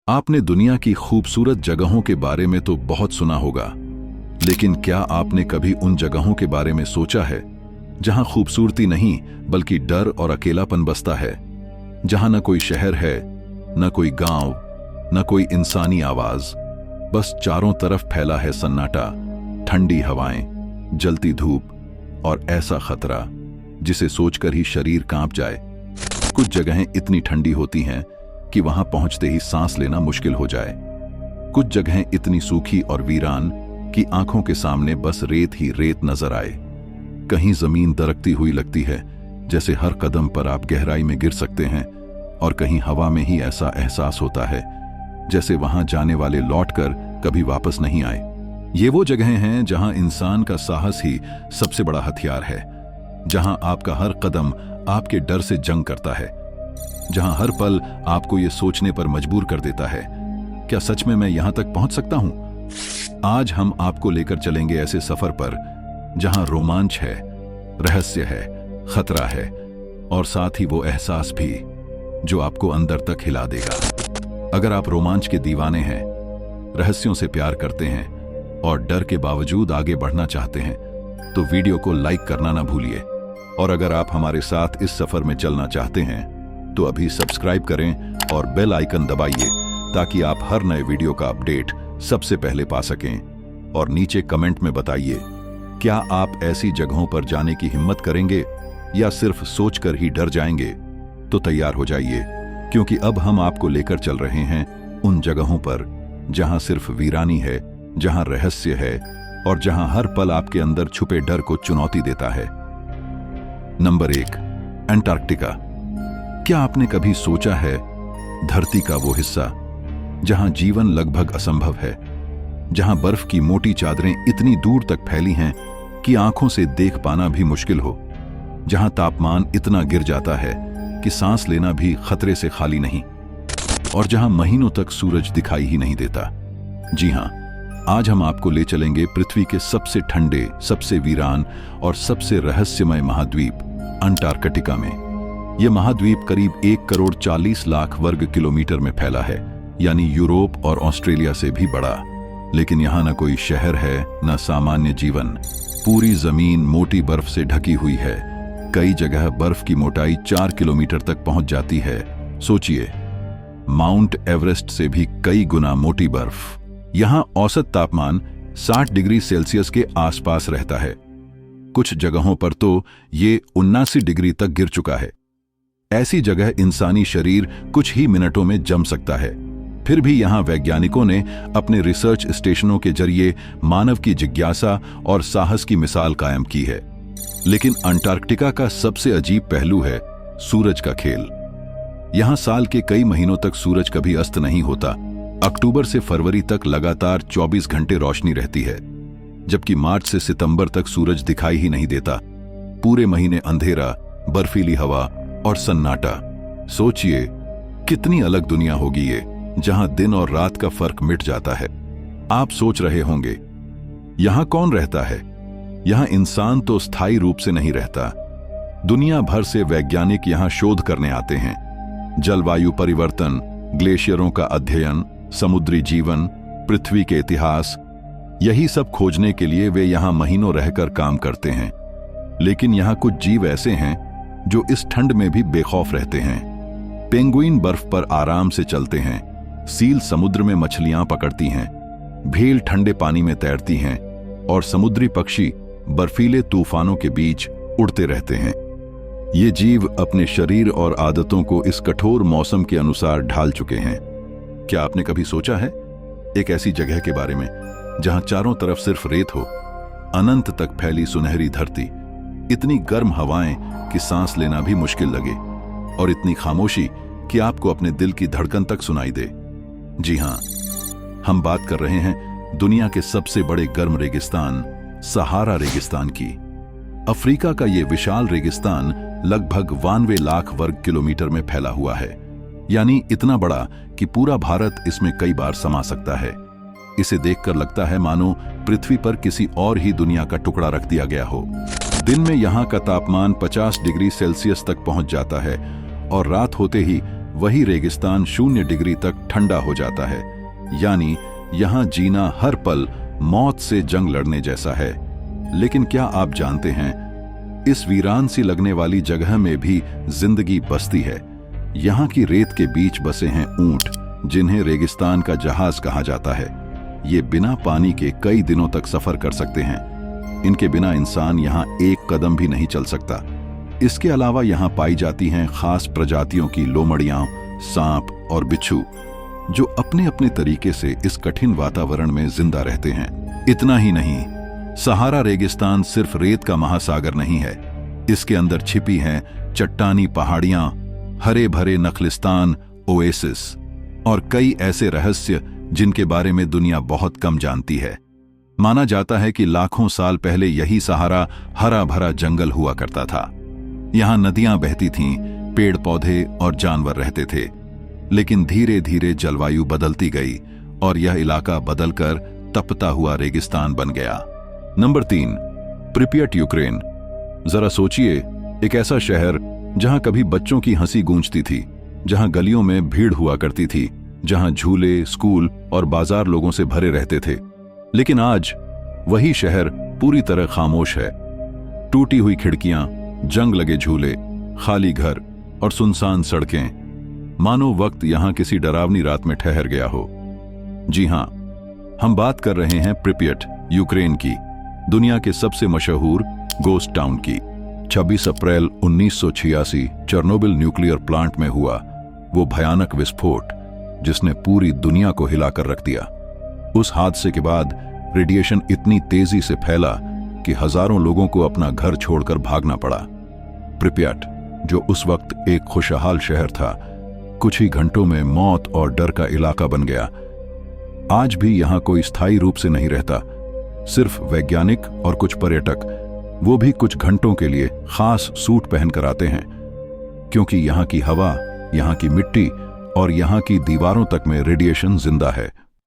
आपने दुनिया की खूबसूरत जगहों के बारे में तो बहुत सुना होगा, लेकिन क्या आपने कभी उन जगहों के बारे में सोचा है जहां खूबसूरती नहीं बल्कि डर और अकेलापन बसता है, जहां न कोई शहर है, न कोई गांव, न कोई इंसानी आवाज, बस चारों तरफ फैला है सन्नाटा, ठंडी हवाएं, जलती धूप और ऐसा खतरा जिसे सोचकर ही शरीर कांप जाए। कुछ जगहें इतनी ठंडी होती हैं कि वहां पहुंचते ही सांस लेना मुश्किल हो जाए। कुछ जगहें इतनी सूखी और वीरान कि आंखों के सामने बस रेत ही रेत नजर आए। कहीं जमीन दरकती हुई लगती है, जैसे हर कदम पर आप गहराई में गिर सकते हैं, और कहीं हवा में ही ऐसा एहसास होता है जैसे वहां जाने वाले लौटकर कभी वापस नहीं आए। ये वो जगहें हैं जहां इंसान का साहस ही सबसे बड़ा हथियार है, जहां आपका हर कदम आपके डर से जंग करता है, जहां हर पल आपको ये सोचने पर मजबूर कर देता है, क्या सच में मैं यहां तक पहुंच सकता हूं? आज हम आपको लेकर चलेंगे ऐसे सफर पर जहां रोमांच है, रहस्य है, खतरा है और साथ ही वो एहसास भी जो आपको अंदर तक हिला देगा। अगर आप रोमांच के दीवाने हैं, रहस्यों से प्यार करते हैं और डर के बावजूद आगे बढ़ना चाहते हैं, तो वीडियो को लाइक करना ना भूलिए। और अगर आप हमारे साथ इस सफर में चलना चाहते हैं तो अभी सब्सक्राइब करें और बेल आइकन दबाइए ताकि आप हर नए वीडियो का अपडेट सबसे पहले पा सकें। और नीचे कमेंट में बताइए, क्या आप ऐसी जगहों पर जाने की हिम्मत करेंगे या सिर्फ सोचकर ही डर जाएंगे? तो तैयार हो जाइए, क्योंकि अब हम आपको लेकर चल रहे हैं उन जगहों पर जहां सिर्फ वीरानी है, जहां रहस्य है और जहां हर पल आपके अंदर छुपे डर को चुनौती देता है। Number 1, Antarctica. क्या आपने कभी सोचा है धरती का वो हिस्सा जहां जीवन लगभग असंभव है, जहां बर्फ की मोटी चादरें इतनी दूर तक फैली हैं कि आंखों से देख पाना भी मुश्किल हो, जहां तापमान इतना गिर जाता है कि सांस लेना भी खतरे से खाली नहीं, और जहां महीनों तक सूरज दिखाई ही नहीं देता? जी हां, आज हम आपको ले चलेंगे पृथ्वी के सबसे ठंडे, सबसे वीरान और सबसे रहस्यमय महाद्वीप अंटार्कटिका में। यह महाद्वीप करीब 1,40,00,000 वर्ग किलोमीटर में फैला है, यानी यूरोप और ऑस्ट्रेलिया से भी बड़ा। लेकिन यहाँ न कोई शहर है, न सामान्य जीवन। पूरी जमीन मोटी बर्फ से ढकी हुई है। कई जगह बर्फ की मोटाई 4 किलोमीटर तक पहुंच जाती है। सोचिए, माउंट एवरेस्ट से भी कई गुना मोटी बर्फ। यहां औसत तापमान 60 डिग्री सेल्सियस के आसपास रहता है। कुछ जगहों पर तो ये 79 डिग्री तक गिर चुका है। ऐसी जगह इंसानी शरीर कुछ ही मिनटों में जम सकता है। फिर भी यहां वैज्ञानिकों ने अपने रिसर्च स्टेशनों के जरिए मानव की जिज्ञासा और साहस की मिसाल कायम की है। लेकिन अंटार्कटिका का सबसे अजीब पहलू है सूरज का खेल। यहां साल के कई महीनों तक सूरज कभी अस्त नहीं होता। अक्टूबर से फरवरी तक लगातार 24 घंटे रोशनी रहती है, जबकि मार्च से सितंबर तक सूरज दिखाई ही नहीं देता। पूरे महीने अंधेरा, बर्फीली हवा और सन्नाटा। सोचिए, कितनी अलग दुनिया होगी ये, जहां दिन और रात का फर्क मिट जाता है। आप सोच रहे होंगे, यहां कौन रहता है? यहां इंसान तो स्थायी रूप से नहीं रहता। दुनिया भर से वैज्ञानिक यहां शोध करने आते हैं। जलवायु परिवर्तन, ग्लेशियरों का अध्ययन, समुद्री जीवन, पृथ्वी के इतिहास, यही सब खोजने के लिए वे यहां महीनों रहकर काम करते हैं। लेकिन यहां कुछ जीव ऐसे हैं जो इस ठंड में भी बेखौफ रहते हैं। पेंगुइन बर्फ पर आराम से चलते हैं, सील समुद्र में मछलियां पकड़ती हैं, भेल ठंडे पानी में तैरती हैं और समुद्री पक्षी बर्फीले तूफानों के बीच उड़ते रहते हैं। ये जीव अपने शरीर और आदतों को इस कठोर मौसम के अनुसार ढाल चुके हैं। क्या आपने कभी सोचा है एक ऐसी जगह के बारे में जहां चारों तरफ सिर्फ रेत हो, अनंत तक फैली सुनहरी धरती, इतनी गर्म हवाएं कि सांस लेना भी मुश्किल लगे, और इतनी खामोशी कि आपको अपने दिल की धड़कन तक सुनाई दे? जी हां, हम बात कर रहे हैं दुनिया के सबसे बड़े गर्म रेगिस्तान सहारा रेगिस्तान की। अफ्रीका का यह विशाल रेगिस्तान लगभग 92 लाख वर्ग किलोमीटर में फैला हुआ है, यानी इतना बड़ा कि पूरा भारत इसमें कई बार समा सकता है। इसे देखकर लगता है मानो पृथ्वी पर किसी और ही दुनिया का टुकड़ा रख दिया गया हो। दिन में यहाँ का तापमान 50 डिग्री सेल्सियस तक पहुंच जाता है और रात होते ही वही रेगिस्तान 0 डिग्री तक ठंडा हो जाता है। यानी यहां जीना हर पल मौत से जंग लड़ने जैसा है। लेकिन क्या आप जानते हैं, इस वीरान सी लगने वाली जगह में भी जिंदगी बसती है। यहाँ की रेत के बीच बसे हैं ऊंट, जिन्हें रेगिस्तान का जहाज कहा जाता है। ये बिना पानी के कई दिनों तक सफर कर सकते हैं। इनके बिना इंसान यहाँ एक कदम भी नहीं चल सकता। इसके अलावा यहाँ पाई जाती हैं खास प्रजातियों की लोमड़ियां, सांप और बिच्छू, जो अपने अपने तरीके से इस कठिन वातावरण में जिंदा रहते हैं। इतना ही नहीं, सहारा रेगिस्तान सिर्फ रेत का महासागर नहीं है। इसके अंदर छिपी हैं चट्टानी पहाड़ियां, हरे भरे नखलिस्तान, ओएसिस और कई ऐसे रहस्य जिनके बारे में दुनिया बहुत कम जानती है। माना जाता है कि लाखों साल पहले यही सहारा हरा भरा जंगल हुआ करता था। यहां नदियां बहती थीं, पेड़ पौधे और जानवर रहते थे। लेकिन धीरे धीरे जलवायु बदलती गई और यह इलाका बदलकर तपता हुआ रेगिस्तान बन गया। Number 3, Pripyat, Ukraine. जरा सोचिए, एक ऐसा शहर जहां कभी बच्चों की हंसी गूंजती थी, जहां गलियों में भीड़ हुआ करती थी, जहां झूले, स्कूल और बाजार लोगों से भरे रहते थे। लेकिन आज वही शहर पूरी तरह खामोश है। टूटी हुई खिड़कियां, जंग लगे झूले, खाली घर और सुनसान सड़कें, मानो वक्त यहां किसी डरावनी रात में ठहर गया हो। जी हां, हम बात कर रहे हैं प्रिपियट, यूक्रेन की, दुनिया के सबसे मशहूर गोस्ट टाउन की। 26 अप्रैल 1986 चेर्नोबिल न्यूक्लियर प्लांट में हुआ वो भयानक विस्फोट जिसने पूरी दुनिया को हिलाकर रख दिया। उस हादसे के बाद रेडिएशन इतनी तेजी से फैला कि हजारों लोगों को अपना घर छोड़कर भागना पड़ा। प्रिपियट, जो उस वक्त एक खुशहाल शहर था, कुछ ही घंटों में मौत और डर का इलाका बन गया। आज भी यहां कोई स्थायी रूप से नहीं रहता, सिर्फ वैज्ञानिक और कुछ पर्यटक, वो भी कुछ घंटों के लिए खास सूट पहनकर आते हैं, क्योंकि यहां की हवा, यहां की मिट्टी और यहां की दीवारों तक में रेडिएशन जिंदा है।